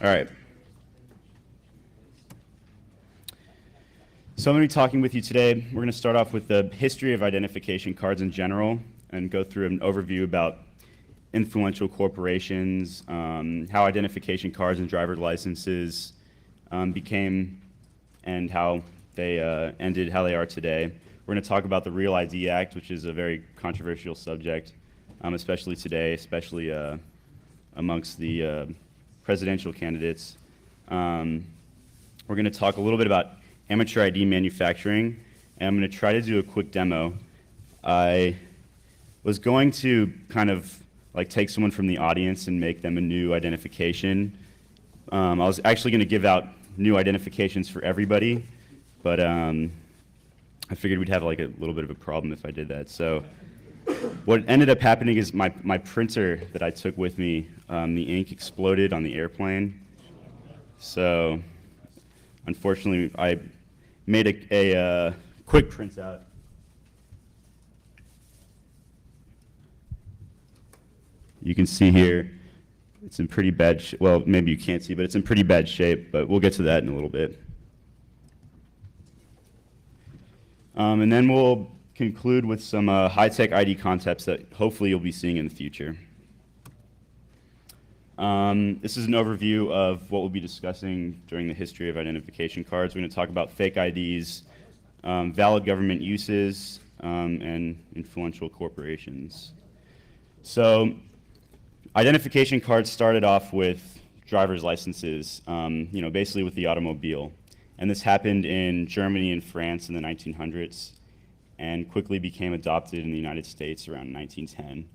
All right. So I'm going to be talking with you today. We're going to start off with the history of identification cards in general and go through an overview about influential corporations, how identification cards and driver's licenses became and how they ended, how they are today. We're going to talk about the Real ID Act, which is a very controversial subject, especially today, especially amongst the presidential candidates. We're going to talk a little bit about amateur ID manufacturing, and I'm going to try to do a quick demo. I was going to kind of like take someone from the audience and make them a new identification. I was actually going to give out new identifications for everybody, but I figured we'd have like a little bit of a problem if I did that. So what ended up happening is my printer that I took with me, the ink exploded on the airplane. So unfortunately, I made a quick printout. You can see here, it's in pretty bad shape. Well, maybe you can't see, but it's in pretty bad shape, but we'll get to that in a little bit. And then we'll conclude with some high-tech ID concepts that hopefully you'll be seeing in the future. This is an overview of what we'll be discussing during the history of identification cards. We're going to talk about fake IDs, valid government uses, and influential corporations. So identification cards started off with driver's licenses, basically with the automobile. And this happened in Germany and France in the 1900s and quickly became adopted in the United States around 1910.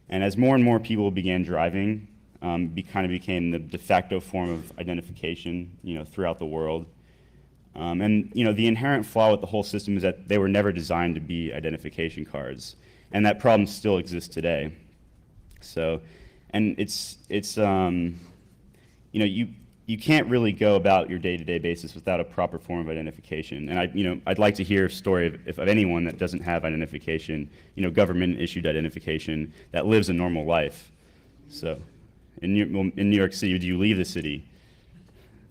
And as more and more people began driving, kind of became the de facto form of identification, throughout the world. And the inherent flaw with the whole system is that they were never designed to be identification cards, and that problem still exists today. So, and you can't really go about your day-to-day basis without a proper form of identification. And I'd like to hear a story of anyone that doesn't have identification, government-issued identification that lives a normal life. So. In New York City, do you leave the city?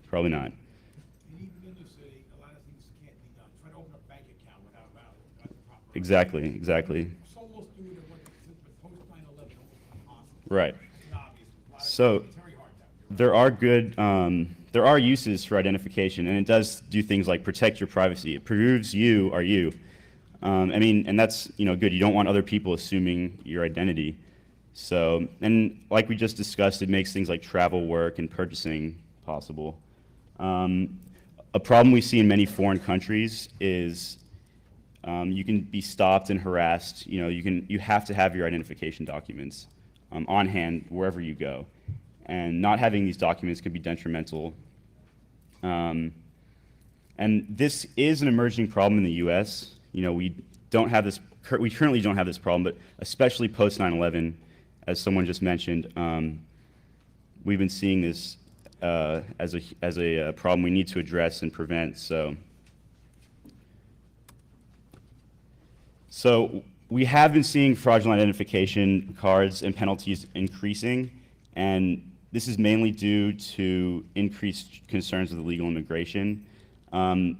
Probably not. And even in the city, a lot of things can't be done. Try to open a bank account without proper. Exactly. So almost doing it with post 9/11, almost impossible. Right. It's obvious. So it's very hard now. there are uses for identification, and it does do things like protect your privacy. It proves you are you. And that's good. You don't want other people assuming your identity. So, and like we just discussed, it makes things like travel, work, and purchasing possible. A problem we see in many foreign countries is you can be stopped and harassed. You have to have your identification documents on hand wherever you go, and not having these documents can be detrimental. And this is an emerging problem in the U.S. We currently don't have this problem, but especially post 9/11. As someone just mentioned, we've been seeing this as a problem we need to address and prevent. So we have been seeing fraudulent identification cards and penalties increasing, and this is mainly due to increased concerns with illegal immigration. Many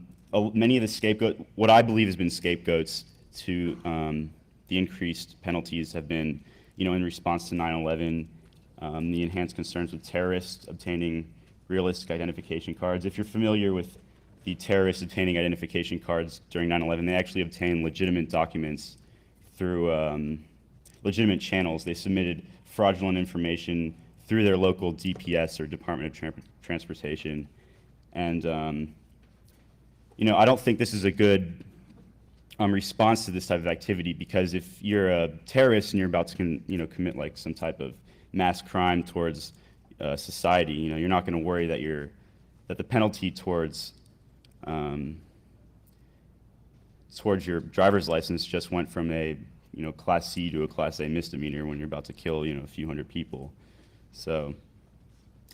of the what I believe has been scapegoats to the increased penalties have been in response to 9/11, the enhanced concerns with terrorists obtaining realistic identification cards. If you're familiar with the terrorists obtaining identification cards during 9/11, they actually obtained legitimate documents through legitimate channels. They submitted fraudulent information through their local DPS or Department of Transportation. And, I don't think this is a good response to this type of activity, because if you're a terrorist and you're about to commit like some type of mass crime towards society, you're not going to worry that the penalty towards your driver's license just went from a Class C to a Class A misdemeanor when you're about to kill a few hundred people. So,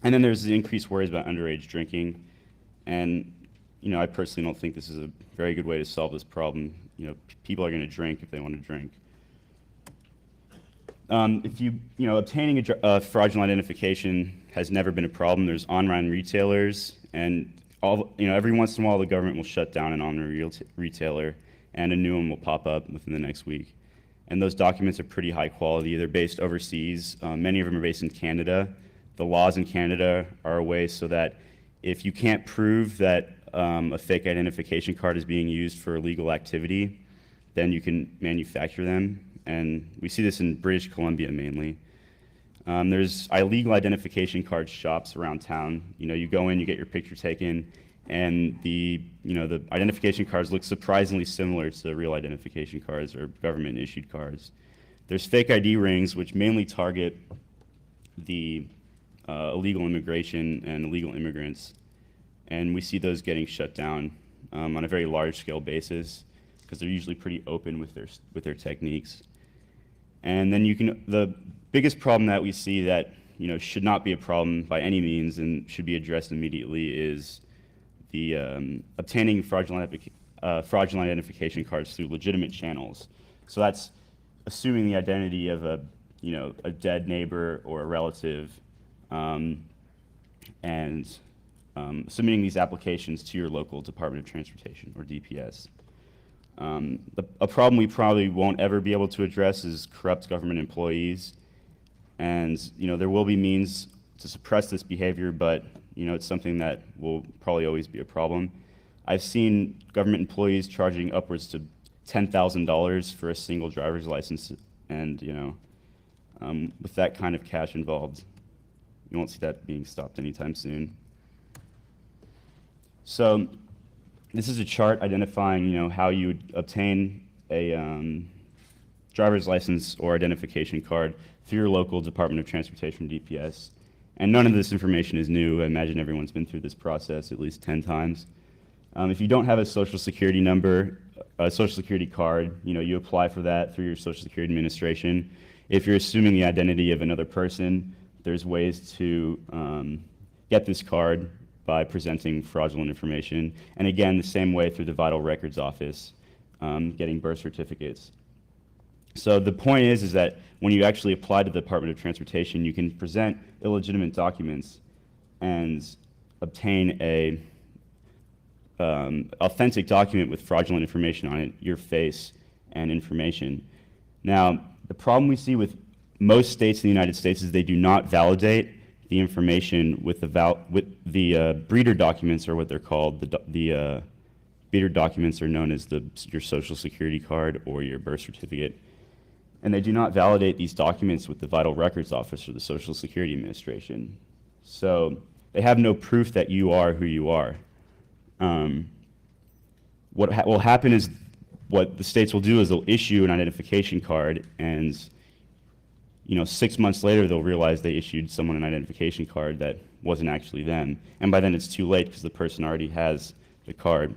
and then there's the increased worries about underage drinking, and I personally don't think this is a very good way to solve this problem. People are going to drink if they want to drink. If obtaining a fraudulent identification has never been a problem. There's online retailers, and every once in a while the government will shut down an online retailer, and a new one will pop up within the next week. And those documents are pretty high quality. They're based overseas. Many of them are based in Canada. The laws in Canada are a way so that if you can't prove that a fake identification card is being used for illegal activity, then you can manufacture them. And we see this in British Columbia mainly. There's illegal identification card shops around town. You go in, you get your picture taken, and the identification cards look surprisingly similar to real identification cards or government-issued cards. There's fake ID rings, which mainly target the illegal immigration and illegal immigrants, and we see those getting shut down on a very large-scale basis because they're usually pretty open with their techniques. And then the biggest problem that we see that should not be a problem by any means and should be addressed immediately is the obtaining fraudulent identification cards through legitimate channels. So that's assuming the identity of a dead neighbor or a relative, and submitting these applications to your local Department of Transportation or DPS. A problem we probably won't ever be able to address is corrupt government employees, and there will be means to suppress this behavior, but it's something that will probably always be a problem. I've seen government employees charging upwards to $10,000 for a single driver's license, and with that kind of cash involved, you won't see that being stopped anytime soon. So this is a chart identifying how you would obtain a driver's license or identification card through your local Department of Transportation DPS. And none of this information is new. I imagine everyone's been through this process at least 10 times. If you don't have a Social Security number, a Social Security card, you apply for that through your Social Security Administration. If you're assuming the identity of another person, there's ways to get this card by presenting fraudulent information. And again, the same way through the Vital Records Office, getting birth certificates. So the point is that when you actually apply to the Department of Transportation, you can present illegitimate documents and obtain a authentic document with fraudulent information on it, your face and information. Now, the problem we see with most states in the United States is they do not validate the information with the breeder documents, or what they're called. The breeder documents are known as your Social Security card or your birth certificate. And they do not validate these documents with the Vital Records Office or the Social Security Administration. So they have no proof that you are who you are. What will happen is, what the states will do is they'll issue an identification card, and 6 months later they'll realize they issued someone an identification card that wasn't actually them. And by then it's too late because the person already has the card.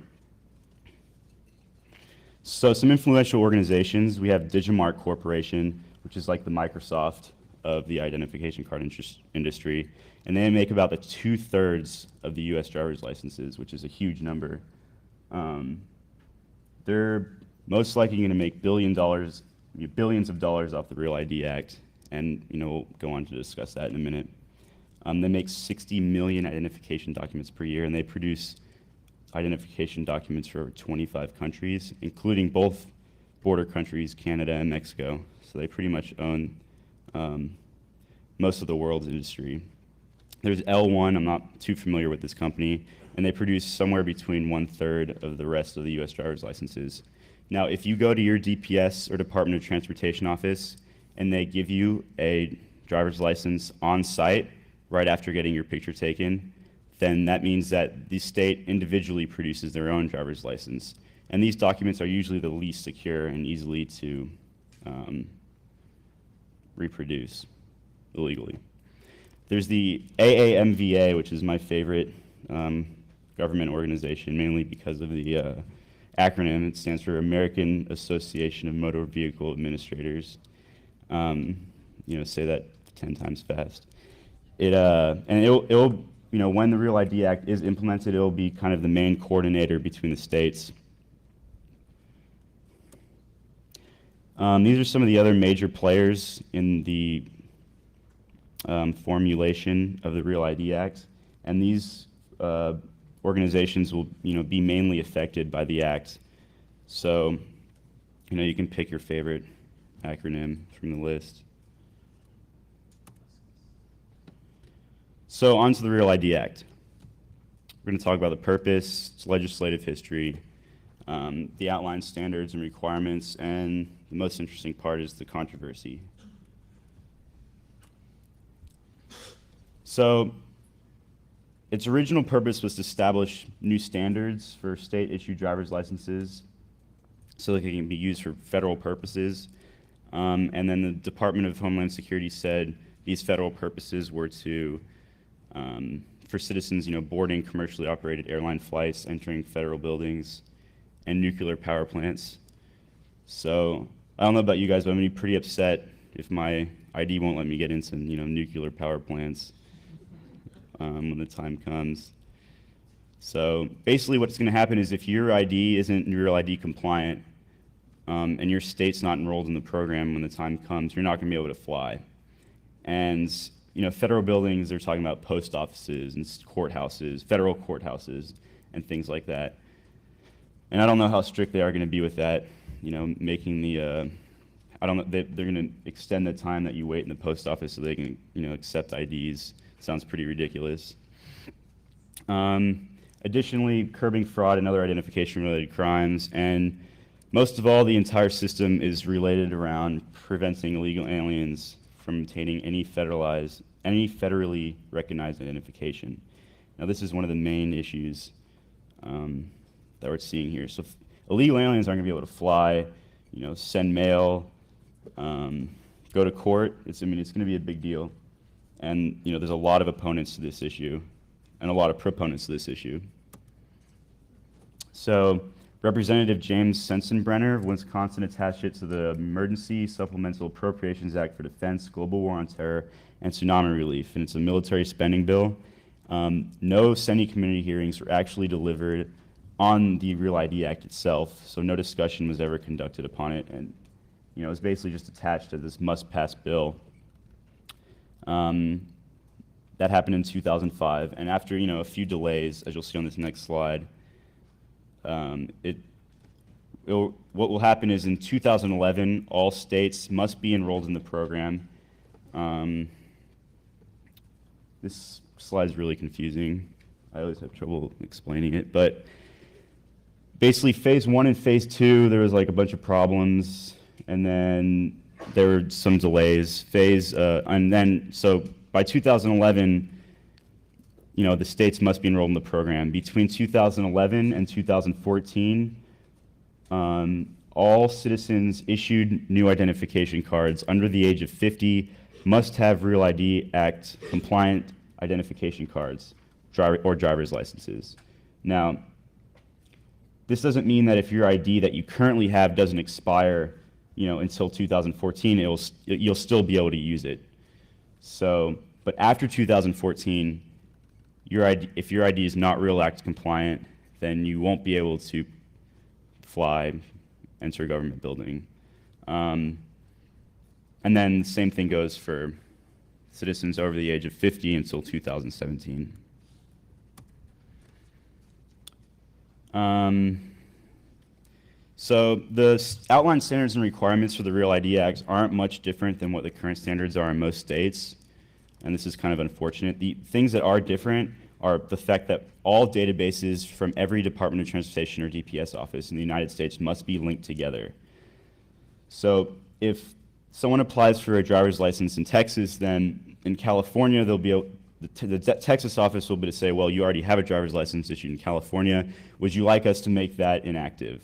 So some influential organizations, we have Digimarc Corporation, which is like the Microsoft of the identification card industry, and they make about 2/3 of the US driver's licenses, which is a huge number. They're most likely going to make billions of dollars off the Real ID Act, and we'll go on to discuss that in a minute. They make 60 million identification documents per year, and they produce identification documents for over 25 countries, including both border countries, Canada and Mexico. So they pretty much own most of the world's industry. There's L1, I'm not too familiar with this company, and they produce somewhere between 1/3 of the rest of the US driver's licenses. Now, if you go to your DPS or Department of Transportation office and they give you a driver's license on site right after getting your picture taken, then that means that the state individually produces their own driver's license. And these documents are usually the least secure and easily to reproduce illegally. There's the AAMVA, which is my favorite government organization, mainly because of the acronym. It stands for American Association of Motor Vehicle Administrators. Say that 10 times fast. It'll when the Real ID Act is implemented, it'll be kind of the main coordinator between the states. These are some of the other major players in the formulation of the Real ID Act, and these organizations will, be mainly affected by the act. So, you can pick your favorite acronym from the list. So, on to the Real ID Act. We're going to talk about the purpose, its legislative history, the outline standards and requirements, and the most interesting part is the controversy. So, its original purpose was to establish new standards for state-issued driver's licenses so that they can be used for federal purposes. And then the Department of Homeland Security said these federal purposes were to, for citizens, boarding commercially operated airline flights, entering federal buildings, and nuclear power plants. So I don't know about you guys, but I'm gonna be pretty upset if my ID won't let me get into, nuclear power plants when the time comes. So basically what's gonna happen is if your ID isn't Real ID compliant and your state's not enrolled in the program when the time comes, you're not gonna be able to fly. And federal buildings, they're talking about post offices and courthouses, federal courthouses, and things like that. And I don't know how strict they are going to be with that, making the, I don't know, they're going to extend the time that you wait in the post office so they can, accept IDs. Sounds pretty ridiculous. Additionally, curbing fraud and other identification-related crimes, and most of all, the entire system is related around preventing illegal aliens from obtaining any federally recognized identification. Now, this is one of the main issues that we're seeing here. So illegal aliens aren't gonna be able to fly, send mail, go to court. It's gonna be a big deal. And there's a lot of opponents to this issue and a lot of proponents to this issue. So Representative James Sensenbrenner of Wisconsin attached it to the Emergency Supplemental Appropriations Act for Defense, Global War on Terror, and Tsunami Relief, and it's a military spending bill. No Senate community hearings were actually delivered on the Real ID Act itself, so no discussion was ever conducted upon it, and it was basically just attached to this must-pass bill. That happened in 2005, and after a few delays, as you'll see on this next slide, what will happen is in 2011, all states must be enrolled in the program. This slide is really confusing. I always have trouble explaining it, but basically phase 1 and phase 2, there was like a bunch of problems, and then there were some delays. And then, so by 2011, the states must be enrolled in the program. Between 2011 and 2014, all citizens issued new identification cards under the age of 50 must have Real ID Act compliant identification cards or driver's licenses. Now, this doesn't mean that if your ID that you currently have doesn't expire, until 2014, you'll still be able to use it. So, but after 2014, if your ID is not Real Act compliant, then you won't be able to fly, enter a government building. And then the same thing goes for citizens over the age of 50 until 2017. So the outline standards and requirements for the Real ID Act aren't much different than what the current standards are in most states, and this is kind of unfortunate. The things that are different are the fact that all databases from every Department of Transportation or DPS office in the United States must be linked together. So if someone applies for a driver's license in Texas, then in California, the Texas office will be to say, well, you already have a driver's license issued in California. Would you like us to make that inactive?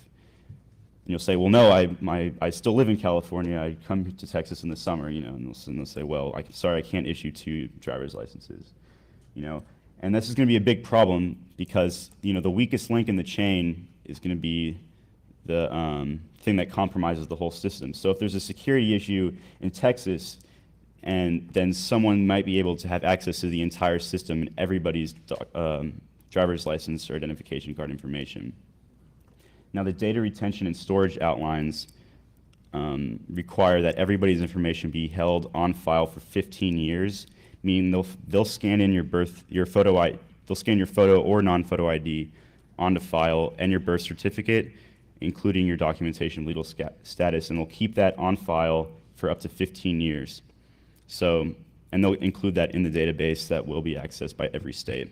And you'll say, well, no, I still live in California. I come to Texas in the summer, and they'll say, well, sorry, I can't issue 2 driver's licenses, And this is going to be a big problem because, the weakest link in the chain is going to be the thing that compromises the whole system. So if there's a security issue in Texas, and then someone might be able to have access to the entire system and everybody's driver's license or identification card information. Now, the data retention and storage outlines require that everybody's information be held on file for 15 years meaning they'll scan in they'll scan your photo or non-photo ID onto file and your birth certificate, including your documentation of legal status, and they'll keep that on file for up to 15 years. So, and they'll include that in the database that will be accessed by every state.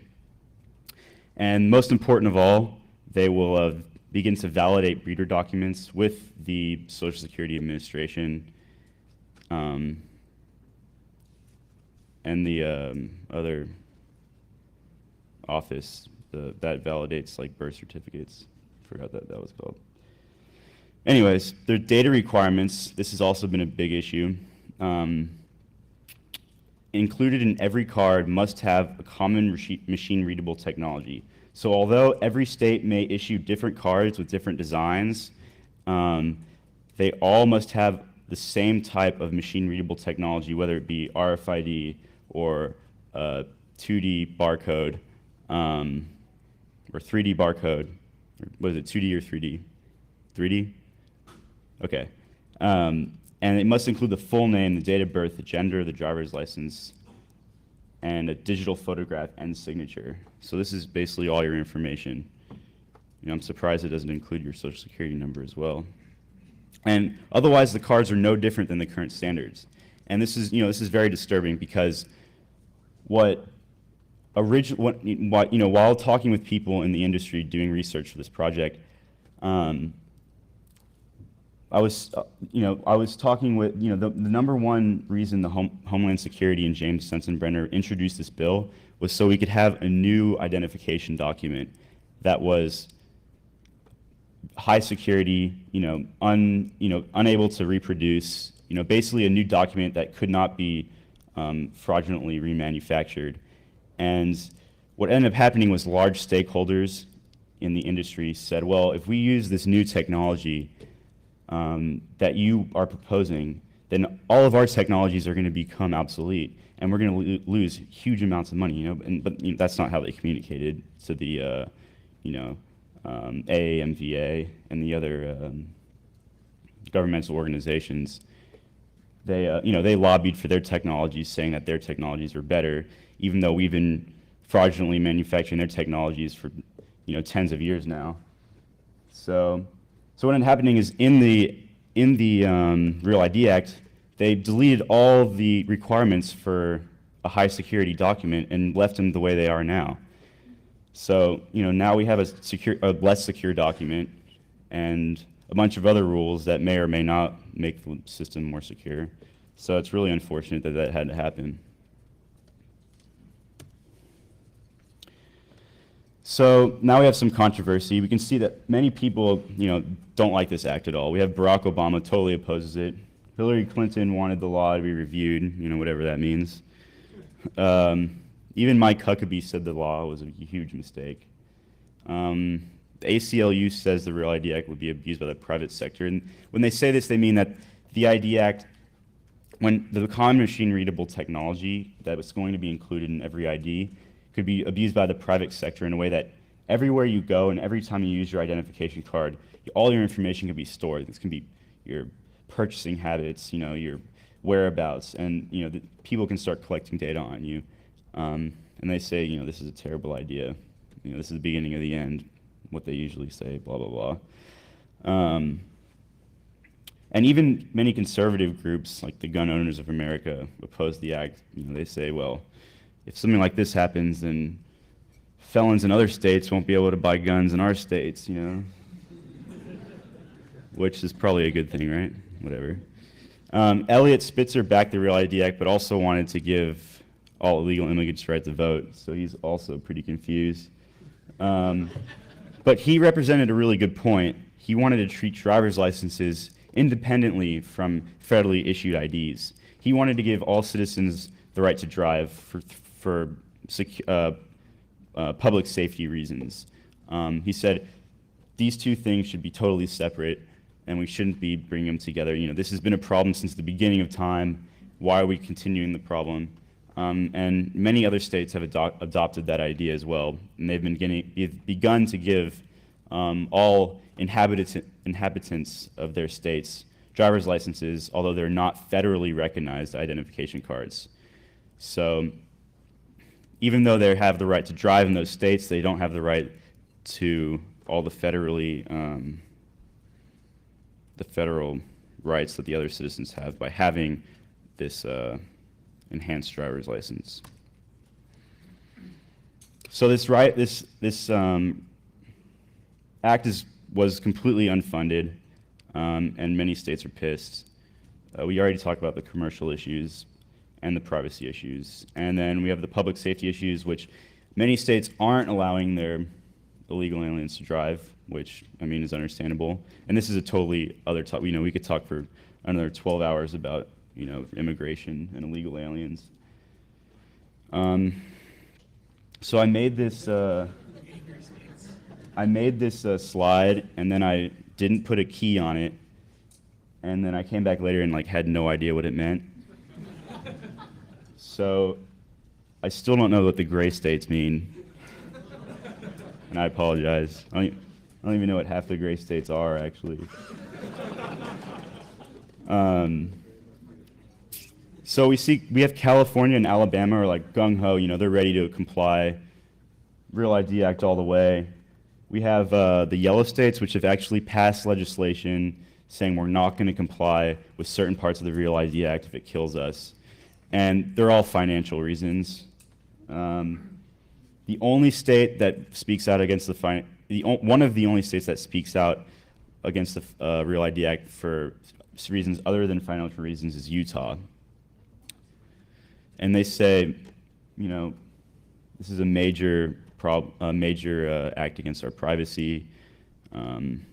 And most important of all, they will begin to validate breeder documents with the Social Security Administration and the other office that validates like birth certificates. Forgot that was called. Anyways, their data requirements, this has also been a big issue. Included in every card must have a common machine-readable technology. So although every state may issue different cards with different designs, they all must have the same type of machine-readable technology, whether it be RFID or 2D barcode, or 3D barcode. What is it, 2D or 3D? 3D? Okay. And it must include the full name, the date of birth, the gender, the driver's license, and a digital photograph and signature. So this is basically all your information. You know, I'm surprised it doesn't include your social security number as well. And otherwise, the cards are no different than the current standards. And this is, this is very disturbing because while talking with people in the industry doing research for this project, I was talking with, the number one reason the Homeland Security and James Sensenbrenner introduced this bill was so we could have a new identification document that was high security, unable to reproduce, basically a new document that could not be fraudulently remanufactured. And what ended up happening was large stakeholders in the industry said, well, if we use this new technology that you are proposing, then all of our technologies are going to become obsolete, and we're going to lose huge amounts of money. But that's not how they communicated to the, AAMVA and the other governmental organizations. They, they lobbied for their technologies, saying that their technologies were better, even though we've been fraudulently manufacturing their technologies for, tens of years now. So what ended up happening is in the Real ID Act, they deleted all the requirements for a high security document and left them the way they are now. So now we have a less secure document and a bunch of other rules that may or may not make the system more secure. So it's really unfortunate that that had to happen. So now we have some controversy. We can see that many people, don't like this act at all. We have Barack Obama totally opposes it. Hillary Clinton wanted the law to be reviewed, whatever that means. Even Mike Huckabee said the law was a huge mistake. The ACLU says the Real ID Act would be abused by the private sector. And when they say this, they mean that the ID Act, when the common machine-readable technology that was going to be included in every ID could be abused by the private sector in a way that everywhere you go and every time you use your identification card, all your information can be stored. This can be your purchasing habits, your whereabouts, and people can start collecting data on you. And they say, this is a terrible idea. This is the beginning of the end, what they usually say, blah, blah, blah. And even many conservative groups, like the Gun Owners of America, oppose the act. They say, well, if something like this happens, then felons in other states won't be able to buy guns in our states, which is probably a good thing, right? Whatever. Eliot Spitzer backed the Real ID Act, but also wanted to give all illegal immigrants the right to vote, so he's also pretty confused. But he represented a really good point. He wanted to treat driver's licenses independently from federally issued IDs. He wanted to give all citizens the right to drive for public safety reasons. He said these two things should be totally separate, and we shouldn't be bringing them together. This has been a problem since the beginning of time. Why are we continuing the problem? And many other states have adopted that idea as well, and they've begun to give all inhabitants of their states driver's licenses, although they're not federally recognized identification cards. So even though they have the right to drive in those states, they don't have the right to all the federal rights that the other citizens have by having this enhanced driver's license. So this act was completely unfunded, and many states are pissed. We already talked about the commercial issues and the privacy issues, and then we have the public safety issues, which many states aren't allowing their illegal aliens to drive, which I mean is understandable. And this is a totally other topic. We could talk for another 12 hours about immigration and illegal aliens. So I made this slide, and then I didn't put a key on it, and then I came back later and had no idea what it meant. So I still don't know what the gray states mean, and I apologize. I don't even know what half the gray states are, actually. So we have California and Alabama are gung-ho, they're ready to comply. Real ID Act all the way. We have the yellow states, which have actually passed legislation saying we're not going to comply with certain parts of the Real ID Act if it kills us. And they're all financial reasons. The only state that speaks out against one of the only states that speaks out against the Real ID Act for reasons other than financial reasons is Utah. And they say, this is a major act against our privacy, and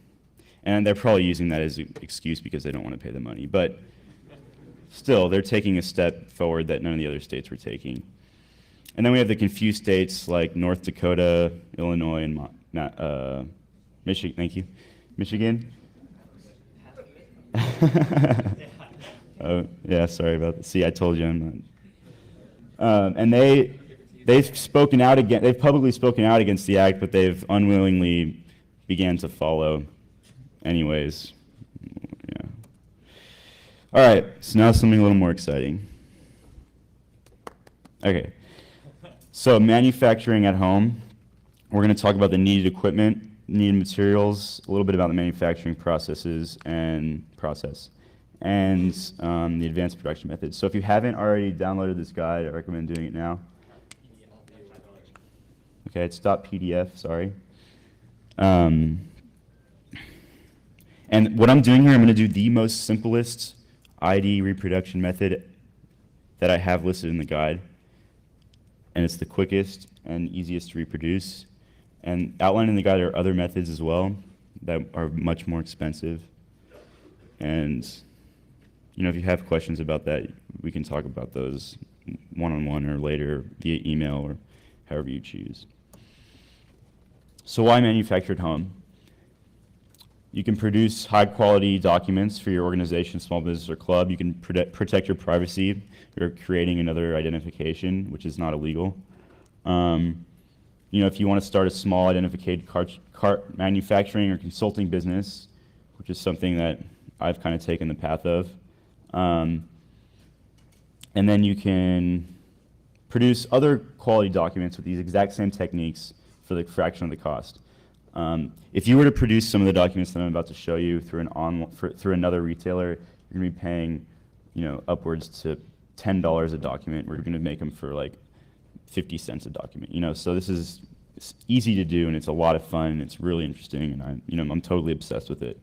they're probably using that as an excuse because they don't want to pay the money. But still, they're taking a step forward that none of the other states were taking. And then we have the confused states like North Dakota, Illinois, and Michigan. Thank you, Michigan. Oh yeah, sorry about that. See, I told you I'm not. And they've spoken out again. They've publicly spoken out against the act, but they've unwillingly began to follow, anyways. Yeah. All right. So now something a little more exciting. Okay. So manufacturing at home. We're going to talk about the needed equipment, needed materials, a little bit about the manufacturing processes and the advanced production methods. So if you haven't already downloaded this guide, I recommend doing it now. Okay, it's .pdf, sorry. And what I'm doing here, I'm going to do the most simplest ID reproduction method that I have listed in the guide. And it's the quickest and easiest to reproduce. And outlined in the guide are other methods as well that are much more expensive. And if you have questions about that, we can talk about those one-on-one or later via email or however you choose. So why manufacture at home? You can produce high-quality documents for your organization, small business, or club. You can protect your privacy. You're creating another identification, which is not illegal. If you want to start a small identified cart manufacturing or consulting business, which is something that I've kind of taken the path of, and then you can produce other quality documents with these exact same techniques for the fraction of the cost. If you were to produce some of the documents that I'm about to show you through another retailer, you're going to be paying, upwards to $10 a document. We're going to make them for 50 cents a document. So it's easy to do, and it's a lot of fun, and it's really interesting, and I'm totally obsessed with it.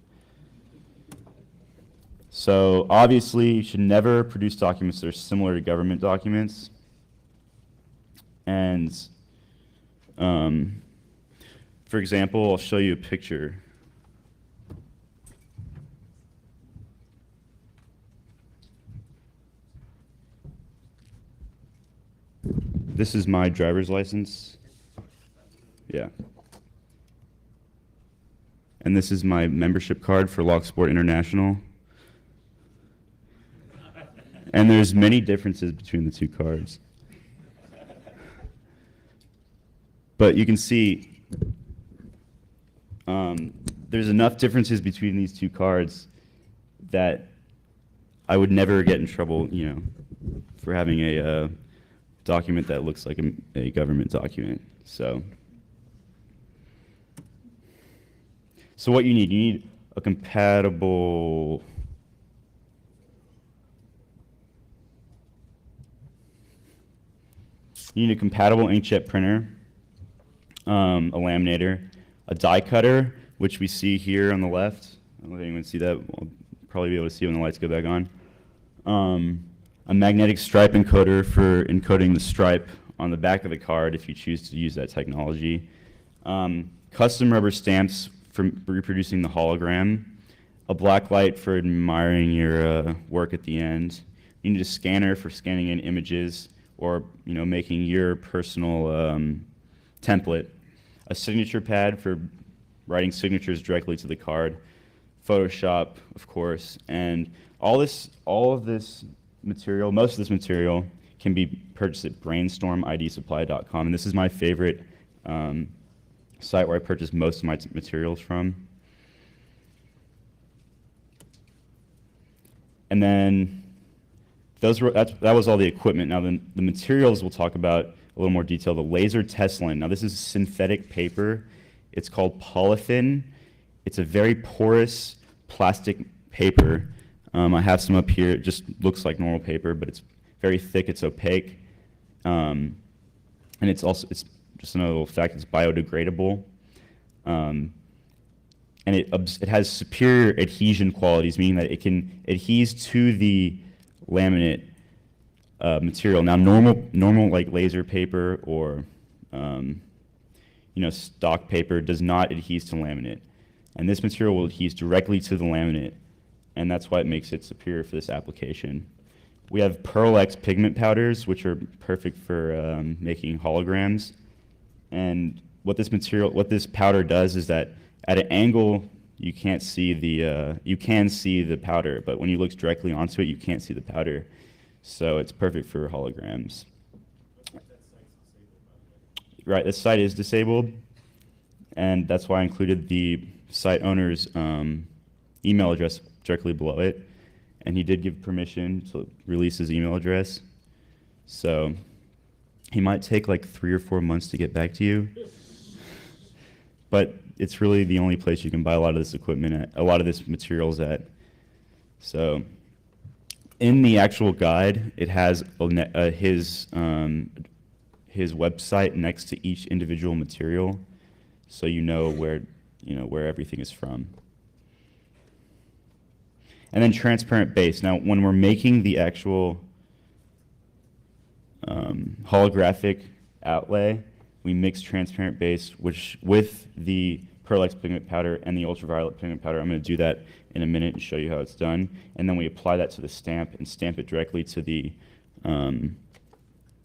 So obviously, you should never produce documents that are similar to government documents. And for example, I'll show you a picture. This is my driver's license. Yeah. And this is my membership card for Locksport International. And there's many differences between the two cards. But you can see there's enough differences between these two cards that I would never get in trouble, for having a document that looks like a government document. So what you need a compatible inkjet printer, a laminator, a die cutter, which we see here on the left. I don't know if anyone see that. We'll probably be able to see when the lights go back on. A magnetic stripe encoder for encoding the stripe on the back of the card if you choose to use that technology. Custom rubber stamps for reproducing the hologram. A black light for admiring your work at the end. You need a scanner for scanning in images or making your personal template. A signature pad for writing signatures directly to the card. Photoshop, of course, and most of this material can be purchased at brainstormidsupply.com, and this is my favorite site where I purchase most of my materials from. And then that was all the equipment. Now the materials we'll talk about a little more detail. The laser test line. Now this is synthetic paper. It's called polythene. It's a very porous plastic paper. I have some up here. It just looks like normal paper, but it's very thick. It's opaque, and it's just another little fact. It's biodegradable, and it has superior adhesion qualities, meaning that it can adhere to the laminate material. Now, normal like laser paper or stock paper does not adhere to laminate. And this material will adhere directly to the laminate, and that's why it makes it superior for this application. We have Pearl X pigment powders, which are perfect for making holograms. And what this powder does is that at an angle, you can see the powder, but when you look directly onto it, you can't see the powder. So it's perfect for holograms. Right, this site is disabled, and that's why I included the site owner's email address directly below it, and he did give permission to release his email address. So he might take like 3 or 4 months to get back to you, but it's really the only place you can buy a lot of this equipment at, a lot of this materials at. So in the actual guide, it has his website next to each individual material, so you know where everything is from. And then transparent base. Now, when we're making the actual holographic outlay, we mix transparent base, which with the Pearl X pigment powder and the ultraviolet pigment powder. I'm going to do that in a minute and show you how it's done. And then we apply that to the stamp and stamp it directly to the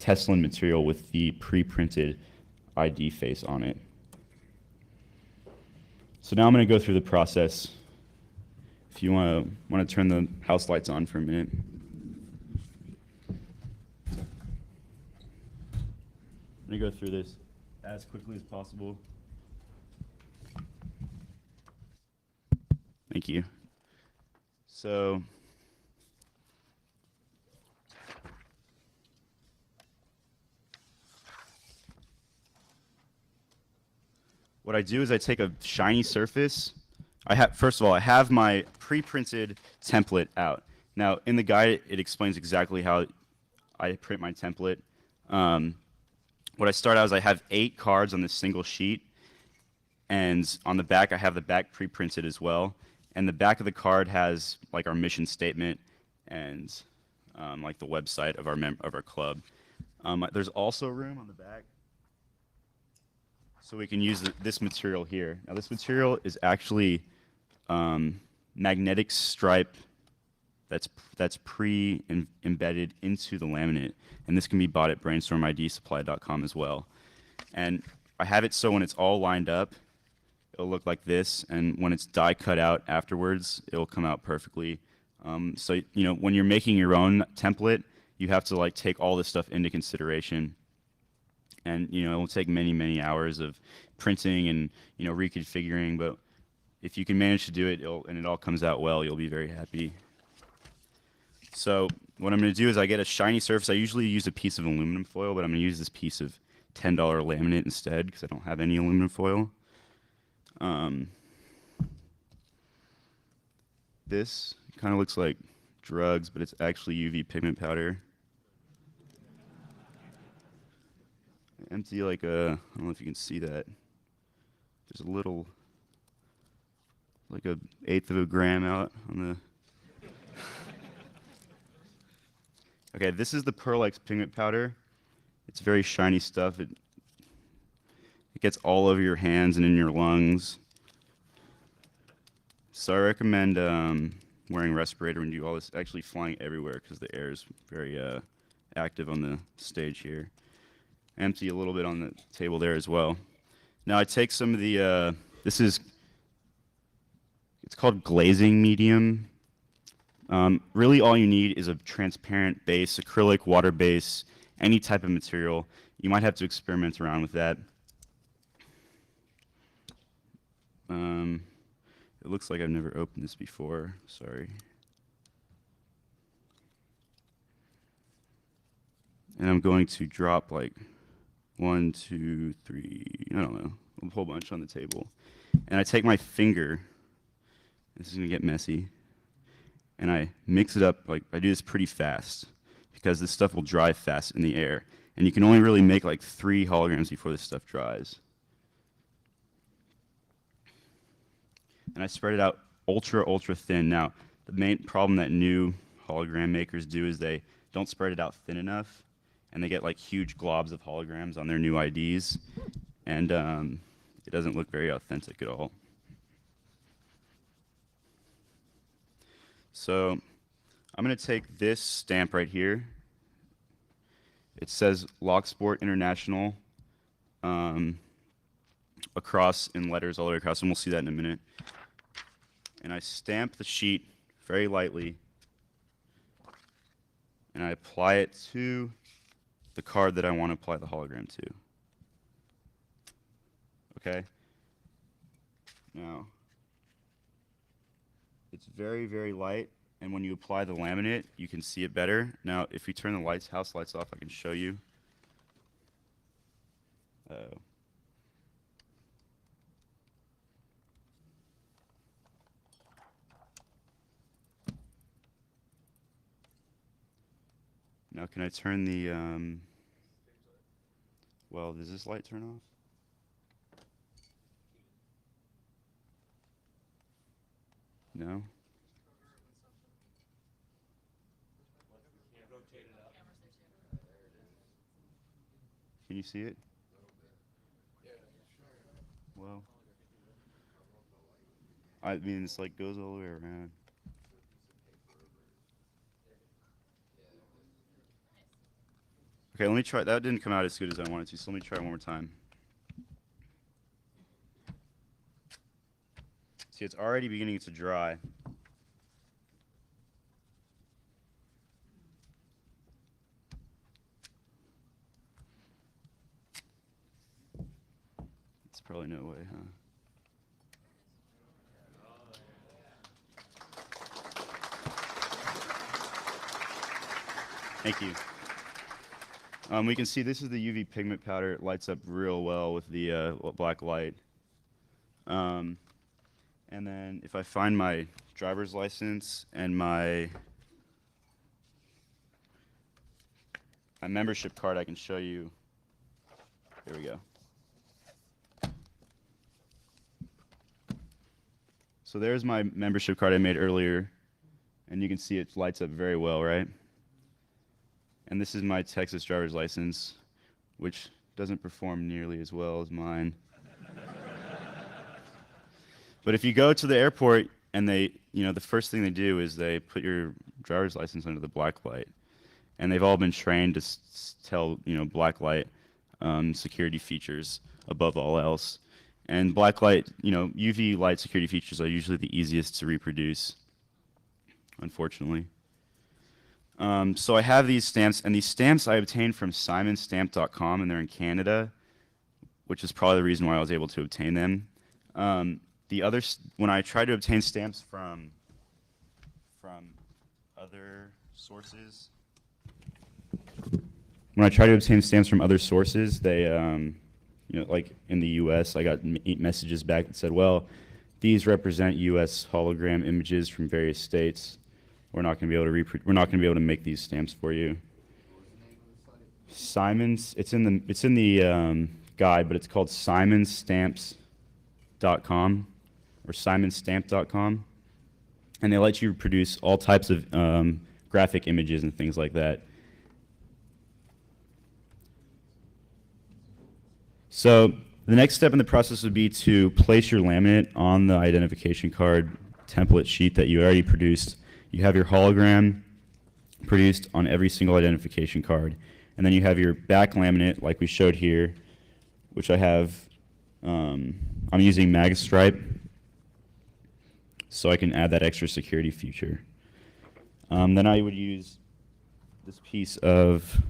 Teslin material with the pre-printed ID face on it. So now I'm going to go through the process. If you want to turn the house lights on for a minute. I'm going to go through this as quickly as possible. Thank you. So what I do is I take a shiny surface. First of all, I have my pre-printed template out. Now, in the guide, it explains exactly how I print my template. What I start out is I have 8 cards on this single sheet, and on the back, I have the back pre-printed as well. And the back of the card has like our mission statement and like the website of our club. There's also room on the back so we can use this material here. Now, this material is actually magnetic stripe that's pre-embedded into the laminate, and this can be bought at brainstormidsupply.com as well. And I have it so when it's all lined up, it'll look like this, and when it's die cut out afterwards, it'll come out perfectly. So when you're making your own template, you have to like take all this stuff into consideration, and it will take many hours of printing and reconfiguring. But if you can manage to do it, and it all comes out well, you'll be very happy. So what I'm going to do is I get a shiny surface. I usually use a piece of aluminum foil, but I'm going to use this piece of $10 laminate instead because I don't have any aluminum foil. This kind of looks like drugs, but it's actually UV pigment powder. Empty like a, I don't know if you can see that. There's a little, like a eighth of a gram out on the. Okay, this is the Pearl-X pigment powder. It's very shiny stuff. It gets all over your hands and in your lungs. So I recommend wearing a respirator when you do all this, actually flying everywhere because the air is very active on the stage here. Empty a little bit on the table there as well. Now I take some of the, it's called glazing medium. Really all you need is a transparent base, acrylic, water base, any type of material. You might have to experiment around with that. It looks like I've never opened this before, sorry. And I'm going to drop like 1, 2, 3, I don't know, a whole bunch on the table. And I take my finger, this is gonna get messy, and I mix it up, like I do this pretty fast because this stuff will dry fast in the air. And you can only really make like 3 holograms before this stuff dries. And I spread it out ultra thin. Now, the main problem that new hologram makers do is they don't spread it out thin enough, and they get like huge globs of holograms on their new IDs, and it doesn't look very authentic at all. So I'm going to take this stamp right here. It says Locksport International across in letters all the way across, and we'll see that in a minute. And I stamp the sheet very lightly, and I apply it to the card that I want to apply the hologram to. Okay? Now, it's very light, and when you apply the laminate, you can see it better. Now, if we turn the house lights off, I can show you. Now, can I turn the, well, does this light turn off? No? Can you see it? Well, I mean, it's like goes all the way around. Okay, let me try. That didn't come out as good as I wanted to, so let me try one more time. See, it's already beginning to dry. It's probably no way, huh? Thank you. We can see this is the UV pigment powder. It lights up real well with the black light. And then if I find my driver's license and my membership card, I can show you. Here we go. So there's my membership card I made earlier, and you can see it lights up very well, right? And this is my Texas driver's license, which doesn't perform nearly as well as mine. But if you go to the airport and they, the first thing they do is they put your driver's license under the black light. And they've all been trained to tell, black light security features above all else. And black light, UV light security features are usually the easiest to reproduce, unfortunately. So I have these stamps, and these stamps I obtained from simonstamp.com, and they're in Canada, which is probably the reason why I was able to obtain them. When I tried to obtain stamps from other sources. When I try to obtain stamps from other sources, they, like in the U.S., I got messages back that said, well, these represent U.S. hologram images from various states. We're not going to be able to we're not going to be able to make these stamps for you. Simon's, it's in the guide, but it's called simonstamps.com or simonstamp.com, and they let you produce all types of graphic images and things like that. So the next step in the process would be to place your laminate on the identification card template sheet that you already produced. You have your hologram produced on every single identification card. And then you have your back laminate, like we showed here, which I have, I'm using MagStripe, so I can add that extra security feature. Then I would use this piece of,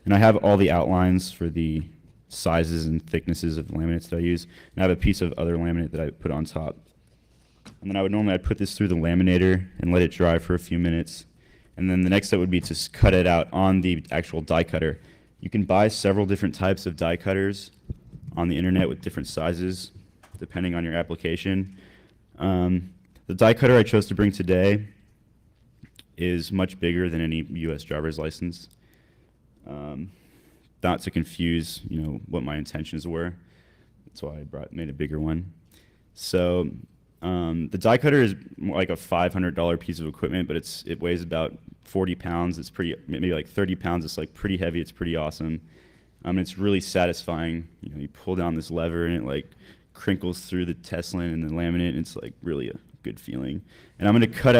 and I have all the outlines for the sizes and thicknesses of laminates that I use, and I have a piece of other laminate that I put on top. And then I'd put this through the laminator and let it dry for a few minutes. And then the next step would be to cut it out on the actual die cutter. You can buy several different types of die cutters on the internet with different sizes, depending on your application. The die cutter I chose to bring today is much bigger than any U.S. driver's license. Not to confuse, what my intentions were. That's why I made a bigger one. So the die cutter is like a $500 piece of equipment, but it weighs about 40 pounds. It's maybe like 30 pounds. It's like pretty heavy. It's pretty awesome. It's really satisfying. You pull down this lever and it like crinkles through the Teslin and the laminate. And it's like really a good feeling. And I'm going to cut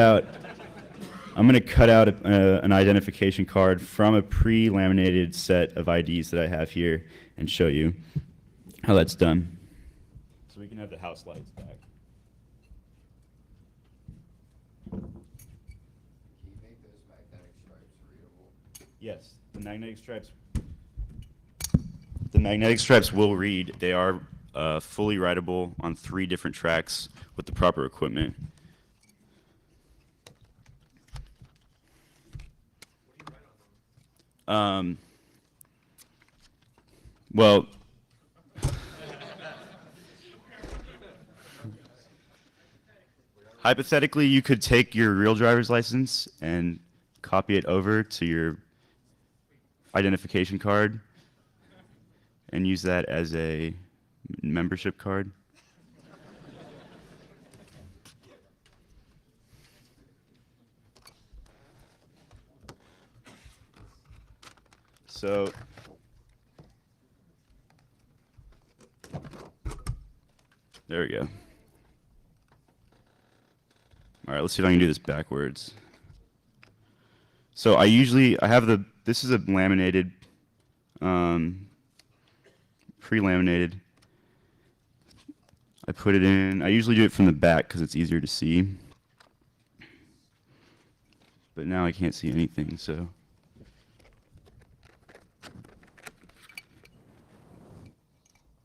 out an identification card from a pre-laminated set of IDs that I have here and show you how that's done. So we can have the house lights back. Can you make those magnetic stripes readable? Yes, the magnetic stripes will read. They are fully writable on 3 different tracks with the proper equipment. Well, hypothetically, you could take your real driver's license and copy it over to your identification card and use that as a membership card. So there we go. All right, let's see if I can do this backwards. So I have this is a laminated, pre-laminated. I put it in, I usually do it from the back because it's easier to see. But now I can't see anything, so.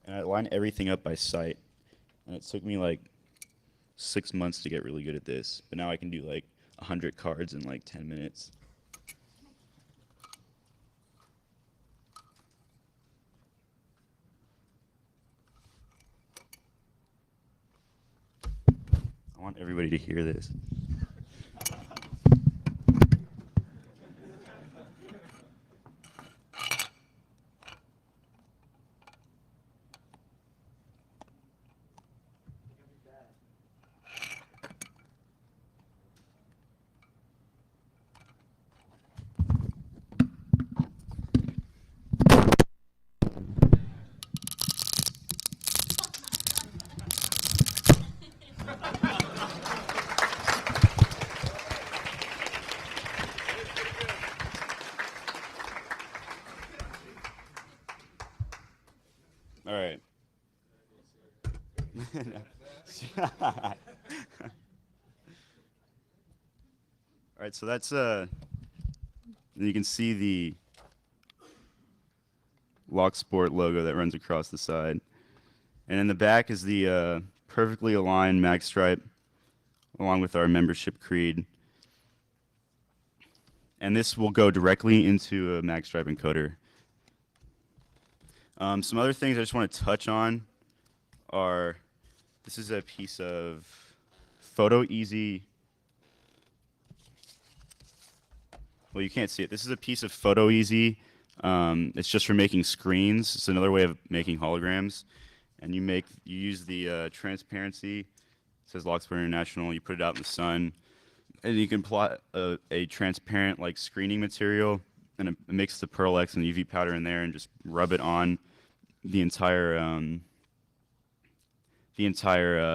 And I line everything up by sight. And it took me like 6 months to get really good at this. But now I can do like 100 cards in like 10 minutes. I want everybody to hear this. All right. All right, so that's you can see the Locksport logo that runs across the side. And in the back is the perfectly aligned mag stripe along with our membership creed. And this will go directly into a MagStripe encoder. Some other things I just want to touch on are, this is a piece of PhotoEasy. Well, you can't see it. This is a piece of PhotoEasy. It's just for making screens. It's another way of making holograms. And you use the transparency. It says Loxport International. You put it out in the sun, and you can plot a transparent like screening material, and mix the Pearl X and UV powder in there, and just rub it on the entire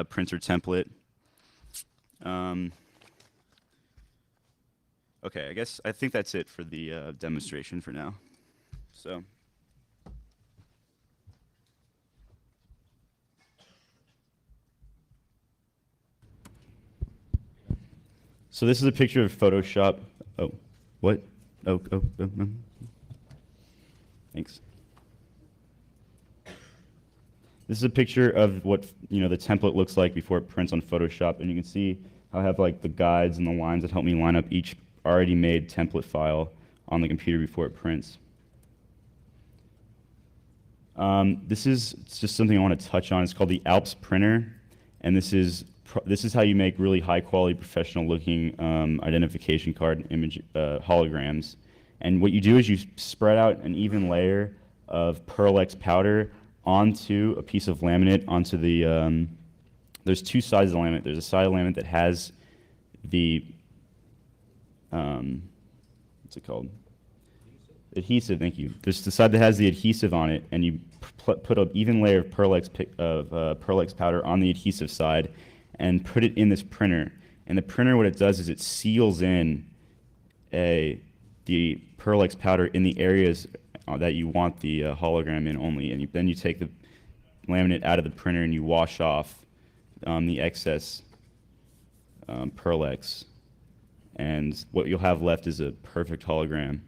printer template. Okay, I think that's it for the demonstration for now. So this is a picture of Photoshop. Oh, what? Oh. Thanks. This is a picture of what the template looks like before it prints on Photoshop, and you can see how I have like the guides and the lines that help me line up each already made template file on the computer before it prints. This is just something I want to touch on. It's called the Alps printer, and this is how you make really high quality professional looking identification card image holograms. And what you do is you spread out an even layer of Pearl X powder onto a piece of laminate, onto the, there's two sides of the laminate. There's a side of the laminate that has the, what's it called? Adhesive, thank you. There's the side that has the adhesive on it, and you put an even layer of Pearl X powder on the adhesive side and put it in this printer. And the printer, what it does is it seals in the Pearl X powder in the areas that you want the hologram in only. And then you take the laminate out of the printer and you wash off the excess Pearl X. And what you'll have left is a perfect hologram.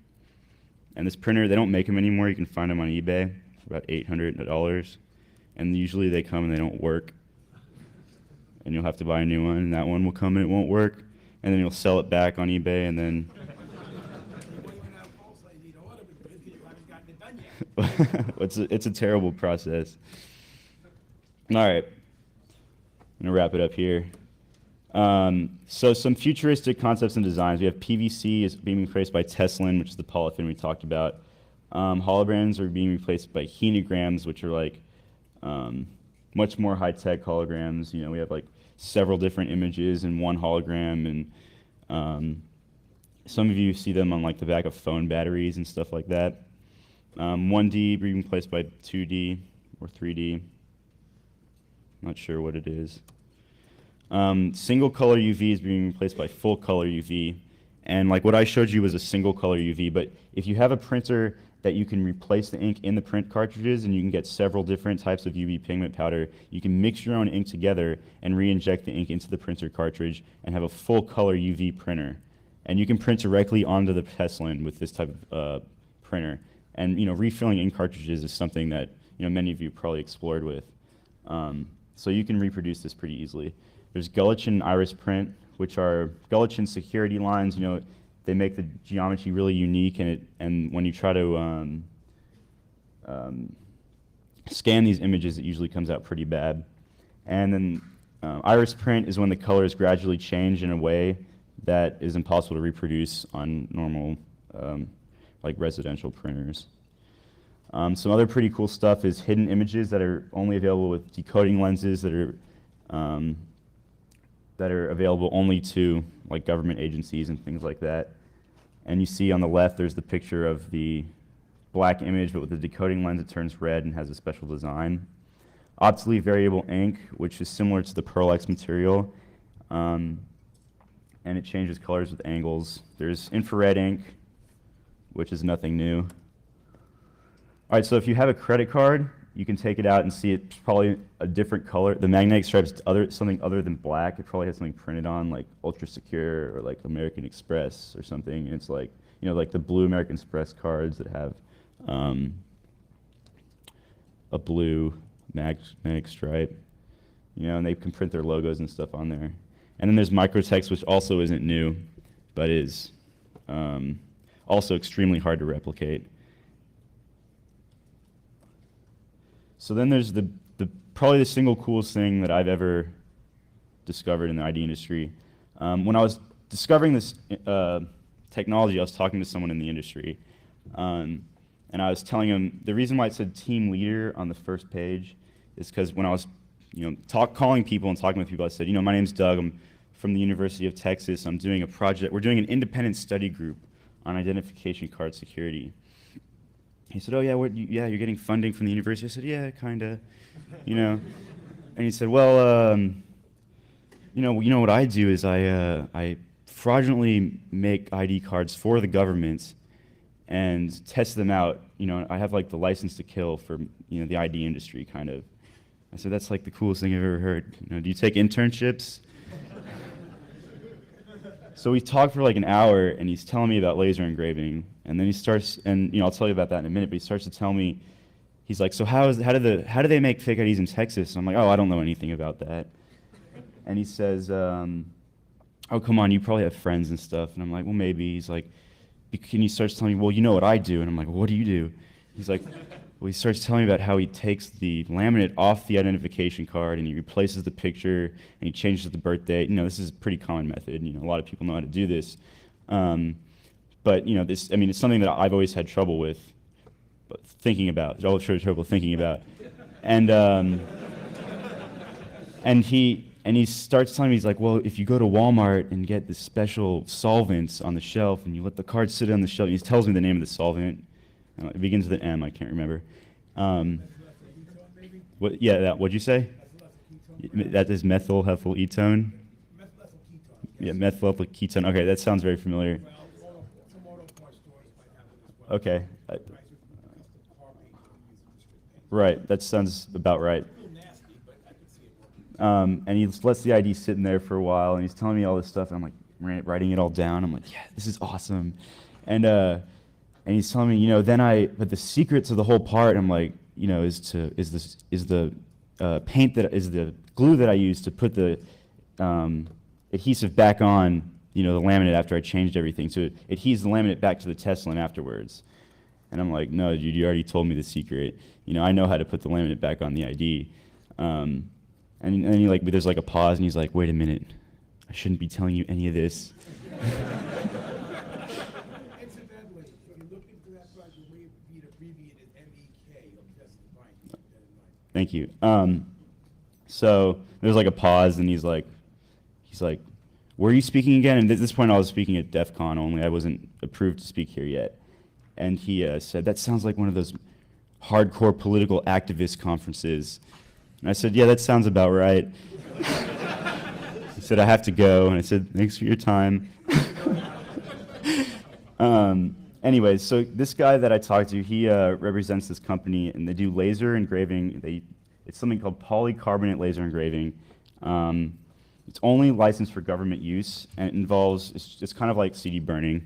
And this printer, they don't make them anymore. You can find them on eBay for about $800. And usually they come and they don't work. And you'll have to buy a new one, and that one will come and it won't work. And then you'll sell it back on eBay, and then... it's a terrible process. All right. I'm going to wrap it up here. So some futuristic concepts and designs. We have PVC is being replaced by Teslin, which is the polythene we talked about. Holograms are being replaced by henograms, which are like much more high-tech holograms. We have like several different images in one hologram, and some of you see them on like the back of phone batteries and stuff like that. 1D being replaced by 2D or 3D. Not sure what it is. Single color UV is being replaced by full color UV. And like what I showed you was a single color UV, but if you have a printer that you can replace the ink in the print cartridges and you can get several different types of UV pigment powder, you can mix your own ink together and re-inject the ink into the printer cartridge and have a full color UV printer. And you can print directly onto the Teslin with this type of printer. And refilling ink cartridges is something that many of you probably explored with. So you can reproduce this pretty easily. There's Gullitch and Iris Print, which are Gullitch security lines. They make the geometry really unique, and when you try to scan these images, it usually comes out pretty bad. And then Iris Print is when the colors gradually change in a way that is impossible to reproduce on normal like residential printers. Some other pretty cool stuff is hidden images that are only available with decoding lenses that are available only to like government agencies and things like that. And you see on the left there's the picture of the black image, but with the decoding lens it turns red and has a special design. Optically variable ink, which is similar to the Pearl X material, and it changes colors with angles. There's infrared ink, which is nothing new. All right, so if you have a credit card, you can take it out and see it's probably a different color. The magnetic stripe's something other than black. It probably has something printed on, like Ultra Secure or like American Express or something. And it's like, like the blue American Express cards that have a blue magnetic stripe, and they can print their logos and stuff on there. And then there's Microtext, which also isn't new, but is also extremely hard to replicate. So then there's the probably the single coolest thing that I've ever discovered in the ID industry. When I was discovering this technology, I was talking to someone in the industry, and I was telling him the reason why it said team leader on the first page is because when I was, calling people and talking with people, I said, my name's Doug. I'm from the University of Texas. I'm doing a project. We're doing an independent study group on identification card security. He said, oh yeah, you're getting funding from the university? I said, yeah, kinda, And he said, well, what I do is I fraudulently make ID cards for the government and test them out. I have like the license to kill for the ID industry, kind of. I said, that's like the coolest thing I've ever heard. Do you take internships? So we talked for like an hour, and he's telling me about laser engraving, and then he starts, and I'll tell you about that in a minute. But he starts to tell me, he's like, so how do they make fake IDs in Texas? And I'm like, oh, I don't know anything about that. And he says, oh, come on, you probably have friends and stuff. And I'm like, well, maybe. He's like, and he starts telling me, well, you know what I do. And I'm like, well, what do you do? He's like, well, he starts telling me about how he takes the laminate off the identification card and he replaces the picture and he changes the birth date. This is a pretty common method. A lot of people know how to do this. But it's something that I've always had trouble with, thinking about. Always had trouble thinking about. And he starts telling me, he's like, well, if you go to Walmart and get the special solvents on the shelf and you let the card sit on the shelf, and he tells me the name of the solvent. It begins with an M, I can't remember. What'd you say? That is methyl ethyl ketone. Yeah, methyl ethyl ketone. Okay, that sounds very familiar. Okay. Right, that sounds about right. And he lets the ID sit in there for a while, and he's telling me all this stuff, and I'm like writing it all down. I'm like, yeah, this is awesome. And he's telling me, but the secret to the whole part, I'm like, is the paint that is the glue that I use to put the adhesive back on, the laminate after I changed everything. So it adheres the laminate back to the Teslin afterwards. And I'm like, no, dude, you already told me the secret. I know how to put the laminate back on the ID. And there's like a pause, and he's like, wait a minute, I shouldn't be telling you any of this. Incidentally, if you look into that project, it would be abbreviated MEK. I'm just fine. Keep that in mind. Thank you. So there's like a pause, and he's like, where are you speaking again? And at this point, I was speaking at DEF CON only. I wasn't approved to speak here yet. And he said, that sounds like one of those hardcore political activist conferences. And I said, yeah, that sounds about right. He said, I have to go. And I said, thanks for your time. Anyways, so this guy that I talked to, he represents this company, and they do laser engraving. It's something called polycarbonate laser engraving. It's only licensed for government use, and it involves, it's kind of like CD burning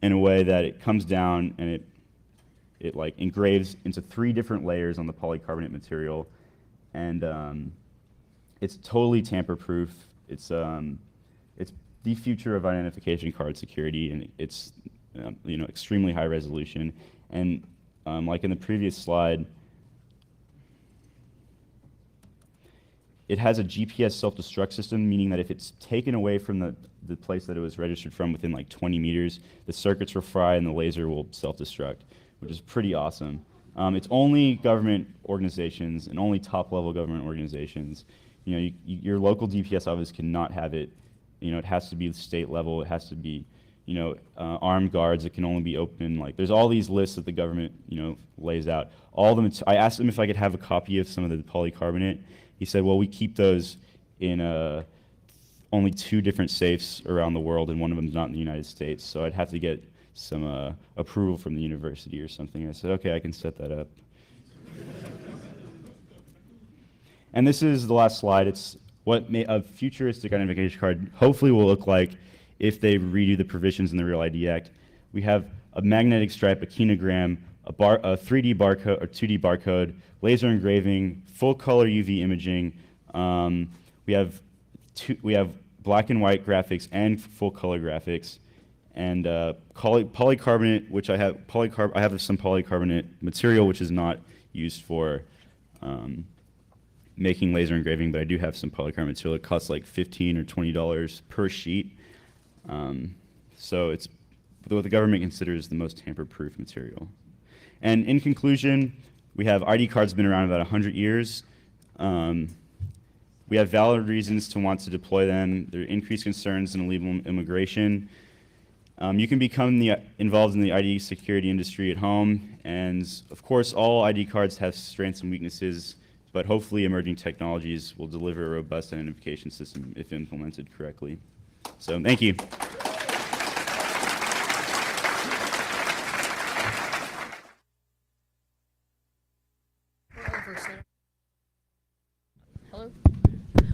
in a way that it comes down and it like engraves into 3 different layers on the polycarbonate material, and it's totally tamper-proof. It's the future of identification card security, and it's extremely high resolution. And like in the previous slide, it has a GPS self-destruct system, meaning that if it's taken away from the place that it was registered from within like 20 meters, the circuits will fry and the laser will self-destruct, which is pretty awesome. It's only government organizations and only top-level government organizations. Your local DPS office cannot have it. It has to be state level. It has to be, armed guards. It can only be open. There's all these lists that the government, lays out. I asked him if I could have a copy of some of the polycarbonate. He said, well, we keep those in only 2 different safes around the world, and one of them is not in the United States. So I'd have to get some approval from the university or something. I said, okay, I can set that up. And this is the last slide. It's what a futuristic identification card hopefully will look like if they redo the provisions in the Real ID Act. We have a magnetic stripe, a kinogram, a 3D barcode or 2D barcode, laser engraving, full color UV imaging. We have black and white graphics and full color graphics, and polycarbonate, which I have I have some polycarbonate material which is not used for making laser engraving, but I do have some polycarbonate material. It costs like $15 or $20 per sheet. So it's what the government considers the most tamper-proof material. And in conclusion, we have ID cards been around about 100 years. We have valid reasons to want to deploy them. There are increased concerns in illegal immigration. You can become involved in the ID security industry at home, and of course, all ID cards have strengths and weaknesses, but hopefully emerging technologies will deliver a robust identification system if implemented correctly. So, thank you.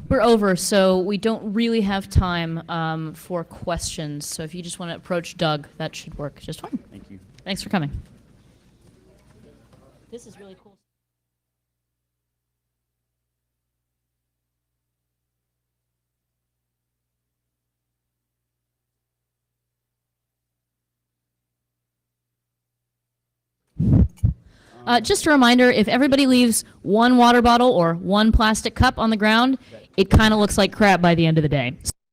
We're over, so we don't really have time for questions. So if you just want to approach Doug, that should work just fine. Thank you. Thanks for coming. This is really cool. Just a reminder, if everybody leaves one water bottle or one plastic cup on the ground, it kind of looks like crap by the end of the day.